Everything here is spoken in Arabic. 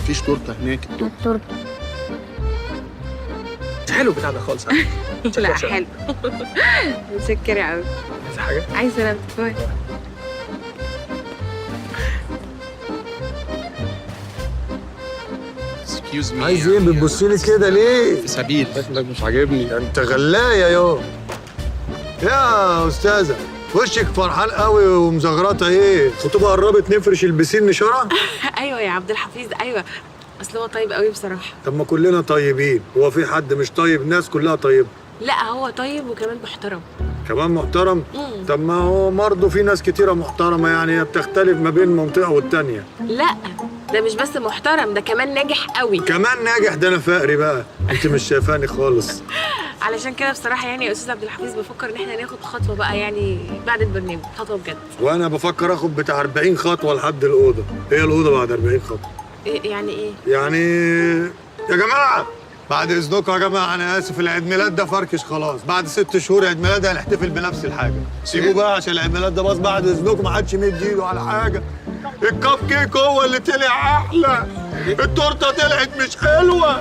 مفيش تورته هناك. التورته مش حلو بتاع ده خالص. لا حلو. متشكرة قوي. عايزة حاجة؟ عايزة انا باي. اكسكيوز مي. عايز ايه بتبصيلي كده ليه؟ في سبيل. شكلك مش عاجبني. انت غلاية يا استاذة، وشك فرحان قوي ومزغرطة ايه؟ الخطوبة قربت نفرش البسين نشارة؟ ايوه يا عبد الحفيظ ايوه، اصل هو طيب قوي بصراحة. طب ما كلنا طيبين، هو في حد مش طيب؟ الناس كلها طيبة. لا هو طيب وكمان محترم. كمان محترم؟ طب ما هو برضه في ناس كتيرة محترمة، يعني هي بتختلف ما بين منطقة والتانية. لا ده مش بس محترم، ده كمان ناجح قوي. كمان ناجح؟ ده انا فقري بقى، انت مش شايفاني خالص. علشان كده بصراحة يعني يا استاذ عبد الحفيظ بفكر ان احنا ناخد خطوة بقى يعني بعد البرنامج، خطوة بجد. وانا بفكر اخد بتاع 40 خطوة لحد الأوضة. هي الأوضة بعد 40 خطوة. إيه يعني ايه؟ يعني يا جماعة بعد إذنكم يا جماعة، أنا آسف، العيد ميلاد ده فركش خلاص. بعد 6 شهور عيد ميلاد هنحتفل بنفس الحاجة. سيبوا بقى عشان العيد ميلاد ده باظ. بعد إذنكم ما حدش يمد إيده على حاجة. الكب كيك هو اللي طلع أحلى، التورتة طلعت مش حلوة.